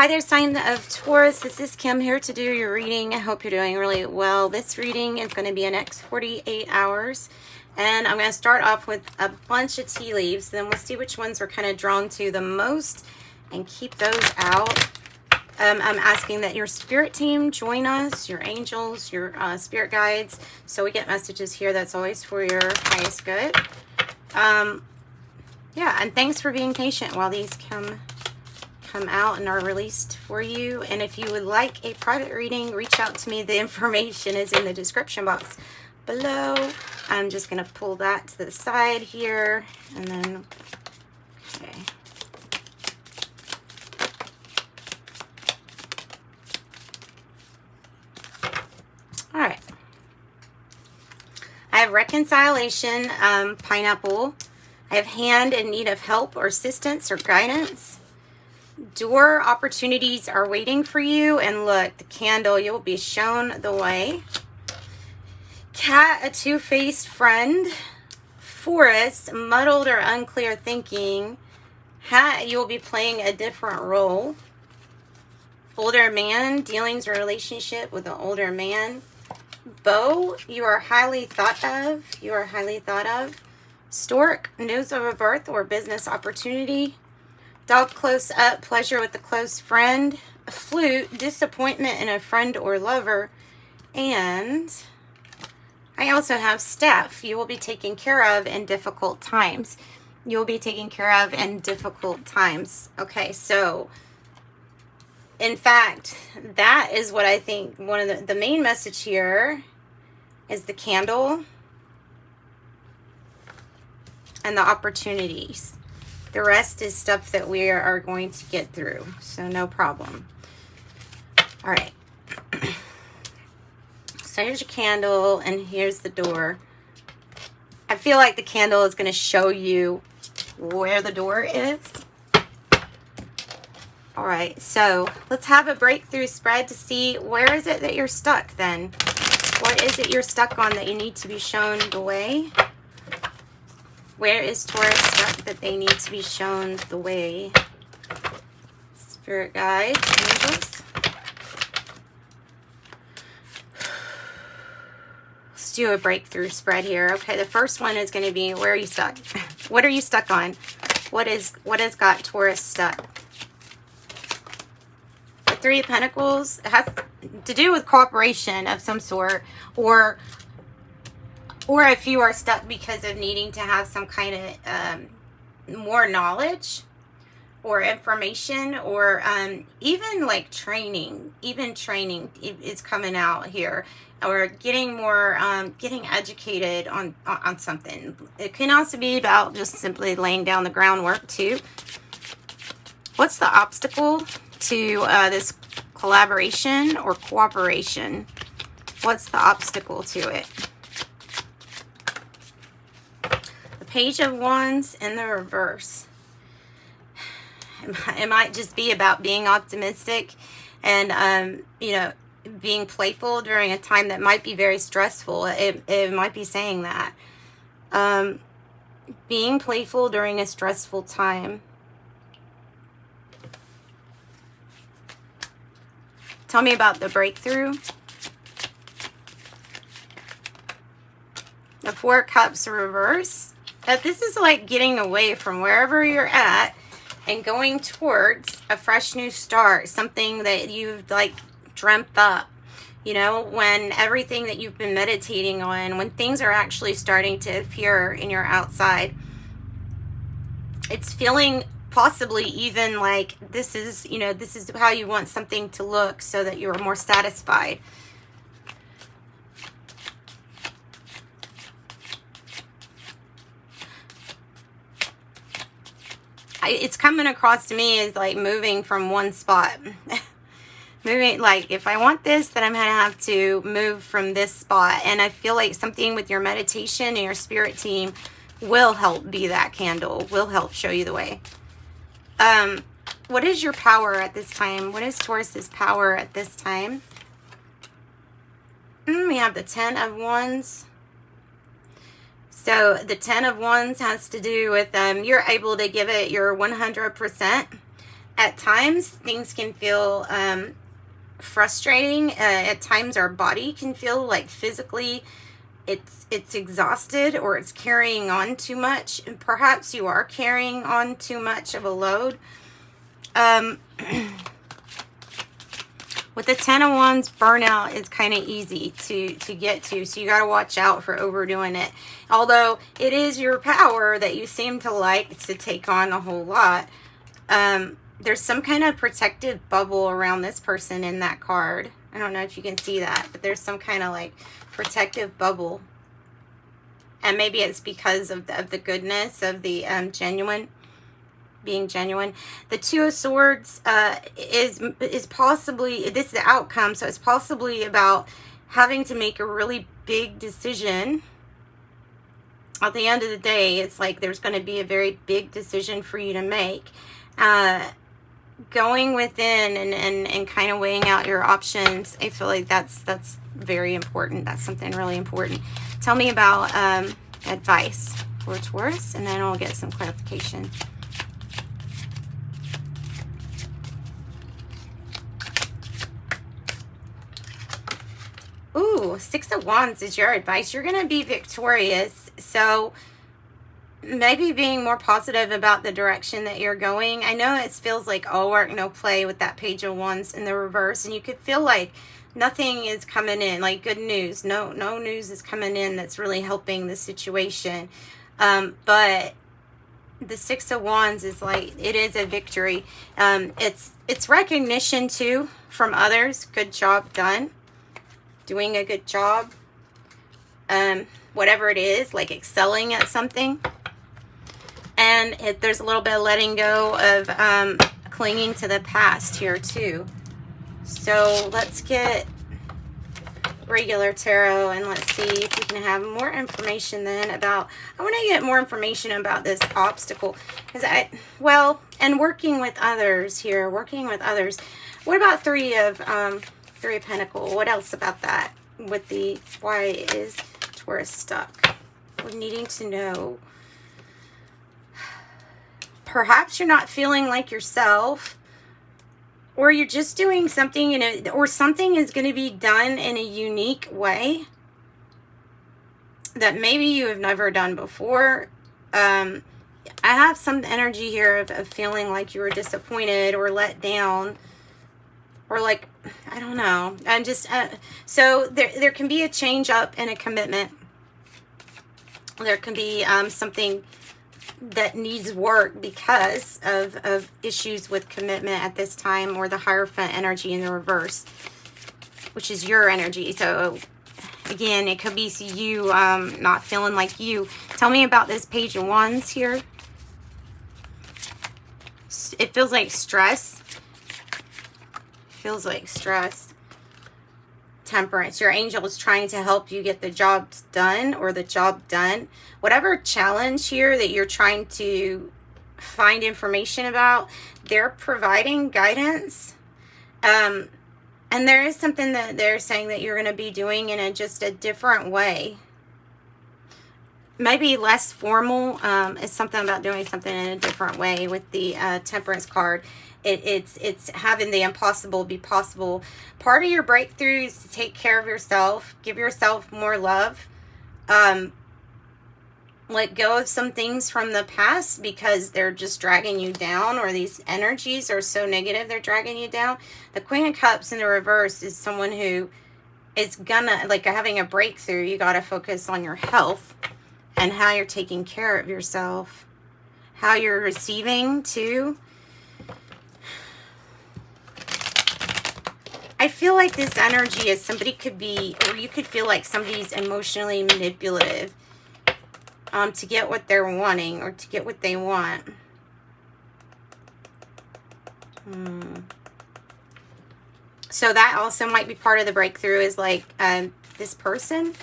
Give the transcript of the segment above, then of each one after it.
Hi there, sign of Taurus. This is Kim here to do your reading. I hope you're doing really well. This reading is going to be the next 48 hours. And I'm going to start off with a bunch of tea leaves. Then we'll see which ones we're kind of drawn to the most and keep those out. I'm asking that your spirit team join us, your angels, your spirit guides. So we get messages here. That's always for your highest good. Yeah, and thanks for being patient while these come out and are released for you. And if you would like a private reading, reach out to me. The information is in the description box below. I'm just going to pull that to the side here, and then okay. All right. I have reconciliation, pineapple. I have hand in need of help or assistance or guidance. Door opportunities are waiting for you. And look, the candle, you'll be shown the way. Cat, a two-faced friend. Forest, muddled or unclear thinking. Hat, you will be playing a different role. Older man, dealings or relationship with an older man. Bow, you are highly thought of. You are highly thought of. Stork, news of a birth or business opportunity. Dog, close up, pleasure with a close friend. Flute, disappointment in a friend or lover. And I also have staff. You will be taken care of in difficult times. You will be taken care of in difficult times. Okay, so in fact, that is what I think one of the main message here is the candle and the opportunities. The rest is stuff that we are going to get through, so no problem. All right. So here's your candle, and here's the door. I feel like the candle is going to show you where the door is. All right, so let's have a breakthrough spread to see where is it that you're stuck then. What is it you're stuck on that you need to be shown the way? Where is Taurus stuck that they need to be shown the way? Spirit guides, angels. Let's do a breakthrough spread here. Okay, the first one is going to be, where are you stuck? What are you stuck on? What has got Taurus stuck? The Three of Pentacles has to do with cooperation of some sort, or if you are stuck because of needing to have some kind of more knowledge or information, or even like training, is coming out here, or getting more, getting educated on something. It can also be about just simply laying down the groundwork too. What's the obstacle to this collaboration or cooperation? What's the obstacle to it? The Page of Wands in the reverse. It might just be about being optimistic and, you know, being playful during a time that might be very stressful. It might be saying that. Being playful during a stressful time. Tell me about the breakthrough. The Four of Cups reverse. This is like getting away from wherever you're at and going towards a fresh new start. Something that you've like dreamt up. You know, when everything that you've been meditating on, when things are actually starting to appear in your outside. It's feeling possibly even like this is, you know, this is how you want something to look so that you're more satisfied. It's coming across to me as like moving from one spot. Moving, like if I want this, then I'm going to have to move from this spot. And I feel like something with your meditation and your spirit team will help be that candle, will help show you the way. What is your power at this time? What is Taurus's power at this time? We have the Ten of Wands. So the Ten of Wands has to do with you're able to give it your 100%. At times, things can feel frustrating. At times, our body can feel like physically it's exhausted, or it's carrying on too much. And perhaps you are carrying on too much of a load. With the Ten of Wands, burnout is kind of easy to get to, so you got to watch out for overdoing it. Although it is your power that you seem to like to take on a whole lot, there's some kind of protective bubble around this person in that card. I don't know if you can see that, but there's some kind of like protective bubble. And maybe it's because of the goodness of the being genuine. The Two of Swords is possibly, this is the outcome, so it's possibly about having to make a really big decision. At the end of the day, it's like there's going to be a very big decision for you to make. Going within and kind of weighing out your options, I feel like that's very important. That's something really important. Tell me about advice for Taurus, and then I'll get some clarification. Ooh, Six of Wands is your advice. You're going to be victorious. So maybe being more positive about the direction that you're going. I know it feels like all work, no play with that Page of Wands in the reverse. And you could feel like nothing is coming in, like good news. No news is coming in that's really helping the situation. But the Six of Wands is like, it is a victory. It's recognition too from others. Good job done. Doing a good job, whatever it is, like excelling at something. And there's a little bit of letting go of clinging to the past here too. So let's get regular tarot, and let's see if we can have more information then about, I want to get more information about this obstacle, because and working with others here, working with others. What about Three of Pentacles? What else about that? With the, why is Taurus stuck? We're needing to know. Perhaps you're not feeling like yourself, or you're just doing something or something is going to be done in a unique way that maybe you have never done before. I have some energy here of feeling like you were disappointed or let down, or like, I don't know. I'm just, so there can be a change up in a commitment. There can be something that needs work because of issues with commitment at this time, or the Hierophant energy in the reverse, which is your energy. So again, it could be you not feeling like you. Tell me about this Page of Wands here. It feels like stress. Feels like stress. Temperance. Your angel is trying to help you get the job done, or the job done. Whatever challenge here that you're trying to find information about, they're providing guidance. And there is something that they're saying that you're going to be doing in just a different way. Maybe less formal. It's something about doing something in a different way with the Temperance card. It's having the impossible be possible. Part of your breakthrough is to take care of yourself, give yourself more love, let go of some things from the past because they're just dragging you down, or these energies are so negative they're dragging you down. The Queen of Cups in the reverse is someone who is gonna, like, having a breakthrough. You got to focus on your health and how you're taking care of yourself, how you're receiving too. I feel like this energy is somebody could be, or you could feel like somebody's emotionally manipulative to get what they're wanting, or to get what they want. So that also might be part of the breakthrough, is like this person.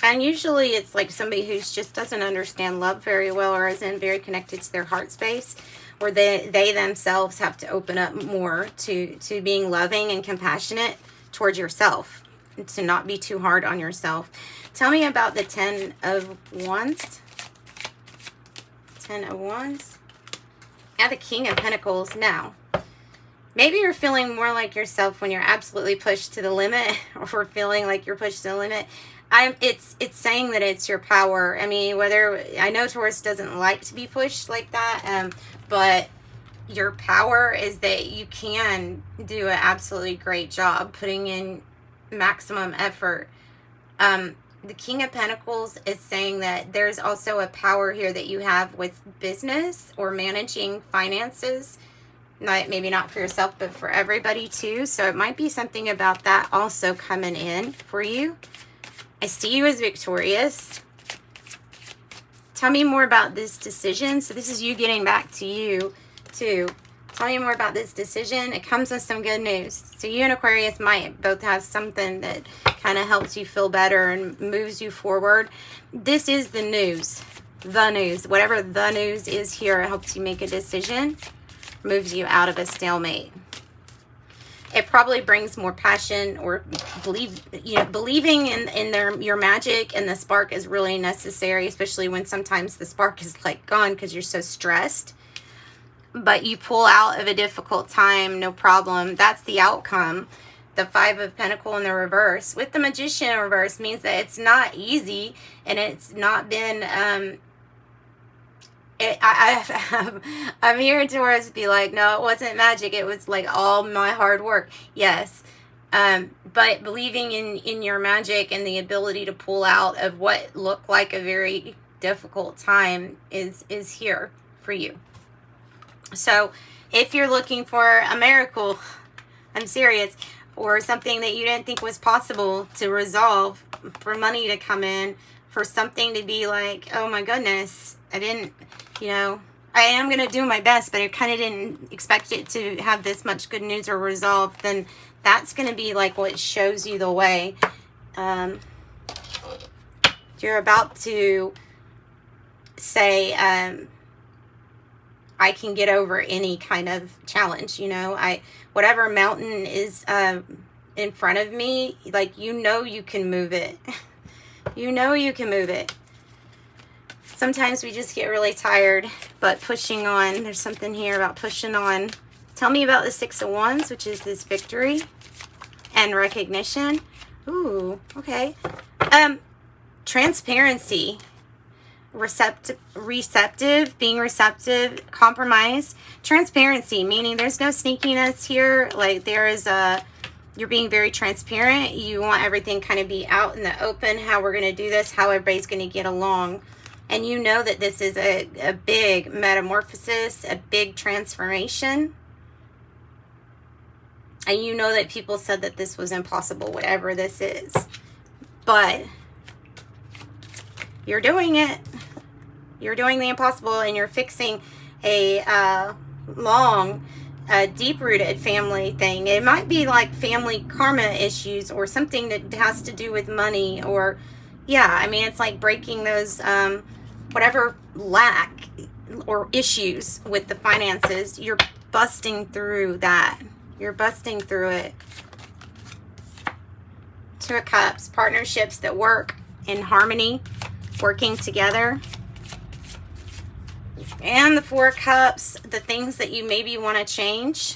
And usually it's like somebody who just doesn't understand love very well, or isn't very connected to their heart space, or they themselves have to open up more to being loving and compassionate towards yourself, and to not be too hard on yourself. Tell me about the 10 of Wands. 10 of Wands. And the King of Pentacles. Now, maybe you're feeling more like yourself when you're absolutely pushed to the limit, or feeling like you're pushed to the limit. It's saying that it's your power. I mean, whether, I know Taurus doesn't like to be pushed like that, but your power is that you can do an absolutely great job putting in maximum effort. The King of Pentacles is saying that there's also a power here that you have with business or managing finances. Maybe not for yourself, but for everybody too. So it might be something about that also coming in for you. I see you as victorious. Tell me more about this decision. So this is you getting back to you too. Tell me more about this decision. It comes with some good news. So you and Aquarius might both have something that kind of helps you feel better and moves you forward. This is the news. The news. Whatever the news is here, it helps you make a decision. Moves you out of a stalemate. It probably brings more passion, or believing in your magic, and the spark is really necessary, especially when sometimes the spark is like gone because you're so stressed. But you pull out of a difficult time, no problem. That's the outcome. The 5 of Pentacles in the reverse with the Magician in reverse means that it's not easy, and it's not been I'm hearing Taurus be like, no, it wasn't magic, it was like all my hard work. Yes, but believing in your magic and the ability to pull out of what looked like a very difficult time is here for you. So if you're looking for a miracle, I'm serious, or something that you didn't think was possible to resolve, for money to come in, for something to be like, oh my goodness, I didn't, I am going to do my best, but I kind of didn't expect it to have this much good news or resolve, then that's going to be like what shows you the way. You're about to say, I can get over any kind of challenge, whatever mountain is in front of me, like, you can move it. You can move it. Sometimes we just get really tired, but pushing on. There's something here about pushing on. Tell me about the 6 of Wands, which is this victory and recognition. Ooh, okay. Transparency. Receptive, being receptive, compromise. Transparency, meaning there's no sneakiness here. Like, there is you're being very transparent. You want everything kind of be out in the open, how we're going to do this, how everybody's going to get along. And you know that this is a big metamorphosis, a big transformation. And you know that people said that this was impossible, whatever this is. But you're doing it. You're doing the impossible, and you're fixing a long, deep-rooted family thing. It might be like family karma issues, or something that has to do with money, or, yeah, I mean, it's like breaking those, whatever lack or issues with the finances. You're busting through that. You're busting through it. 2 of Cups, partnerships that work in harmony, working together. And the 4 of Cups, the things that you maybe want to change.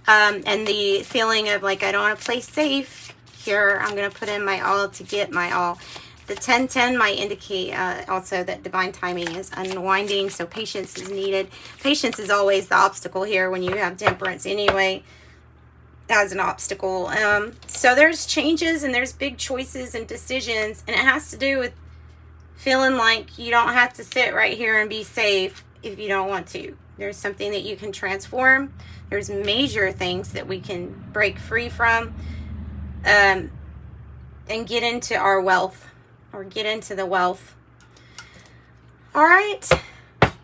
And the feeling of like, I don't want to play safe here. I'm going to put in my all to get my all. The 10-10 might indicate also that divine timing is unwinding, so patience is needed. Patience is always the obstacle here when you have temperance anyway, as an obstacle. So there's changes, and there's big choices and decisions, and it has to do with feeling like you don't have to sit right here and be safe if you don't want to. There's something that you can transform. There's major things that we can break free from, and get into our wealth, or get into the wealth. All right,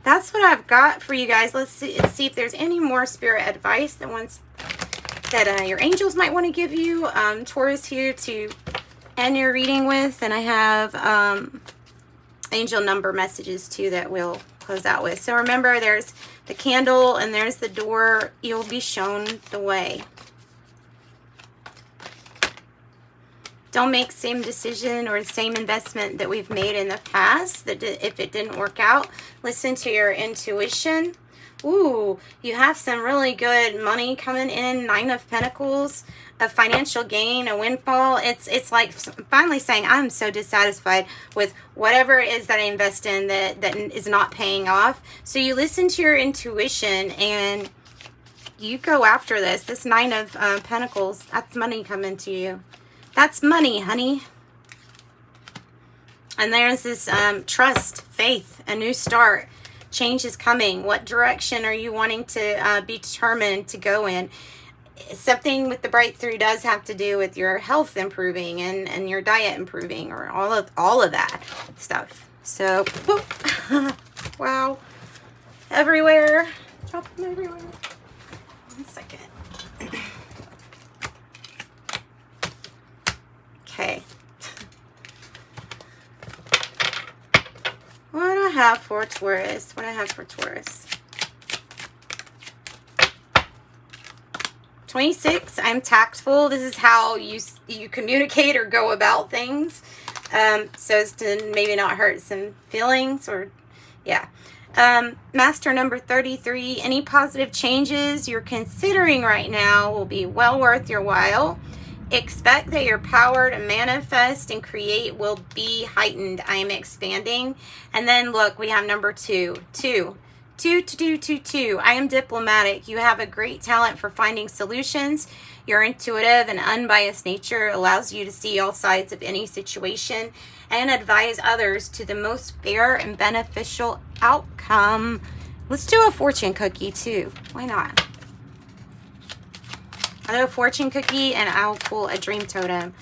that's what I've got for you guys. Let's see if there's any more spirit advice that your angels might want to give you. Taurus here to end your reading with, and I have angel number messages too that we'll close out with. So remember, there's the candle and there's the door. You'll be shown the way. Don't make same decision or the same investment that we've made in the past. That if it didn't work out, listen to your intuition. Ooh, you have some really good money coming in. 9 of Pentacles, a financial gain, a windfall. It's like finally saying, I'm so dissatisfied with whatever it is that I invest in that is not paying off. So you listen to your intuition and you go after this. This 9 of Pentacles, that's money coming to you. That's money, honey. And there's this trust, faith, a new start. Change is coming. What direction are you wanting to be determined to go in? Something with the breakthrough does have to do with your health improving and your diet improving, or all of that stuff. So, wow, everywhere. Drop them everywhere. 1 second. Okay. What do I have for Taurus? What do I have for Taurus? 26, I'm tactful. This is how you communicate or go about things. So as to maybe not hurt some feelings or, yeah. Master number 33, any positive changes you're considering right now will be well worth your while. Expect that your power to manifest and create will be heightened. I am expanding. And then look, we have number 2. 2. I am diplomatic. You have a great talent for finding solutions. Your intuitive and unbiased nature allows you to see all sides of any situation and advise others to the most fair and beneficial outcome. Let's do a fortune cookie too. Why not? I'll do a fortune cookie and I'll pull a dream totem.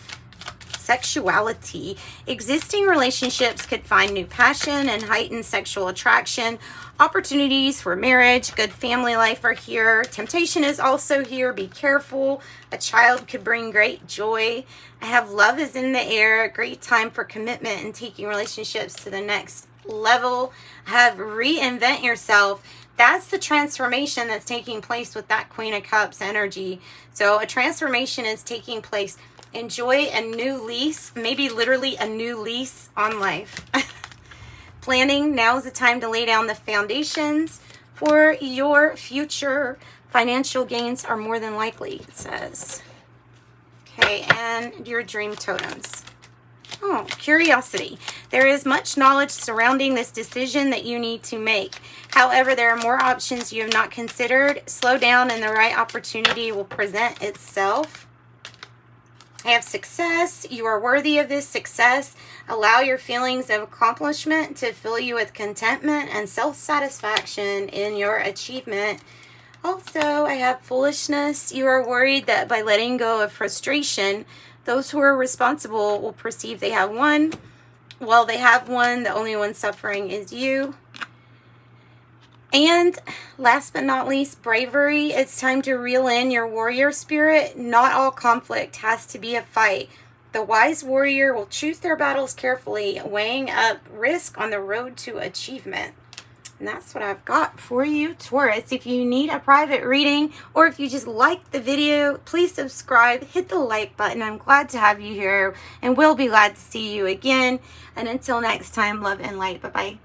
Sexuality. Existing relationships could find new passion and heightened sexual attraction. Opportunities for marriage, good family life are here. Temptation is also here. Be careful. A child could bring great joy. I have love is in the air. Great time for commitment and taking relationships to the next level. I have reinvent yourself. That's the transformation that's taking place with that Queen of Cups energy. So a transformation is taking place. Enjoy a new lease, maybe literally a new lease on life. Planning, now is the time to lay down the foundations for your future. Financial gains are more than likely, it says. Okay, and your dream totems. Oh, curiosity. There is much knowledge surrounding this decision that you need to make. However, there are more options you have not considered. Slow down and the right opportunity will present itself. I have success. You are worthy of this success. Allow your feelings of accomplishment to fill you with contentment and self-satisfaction in your achievement. Also, I have foolishness. You are worried that by letting go of frustration, those who are responsible will perceive they have won. Well, they have won. The only one suffering is you. And last but not least, bravery. It's time to reel in your warrior spirit. Not all conflict has to be a fight. The wise warrior will choose their battles carefully, weighing up risk on the road to achievement. And that's what I've got for you, Taurus. If you need a private reading or if you just liked the video, please subscribe, hit the like button. I'm glad to have you here and we'll be glad to see you again. And until next time, love and light. Bye-bye.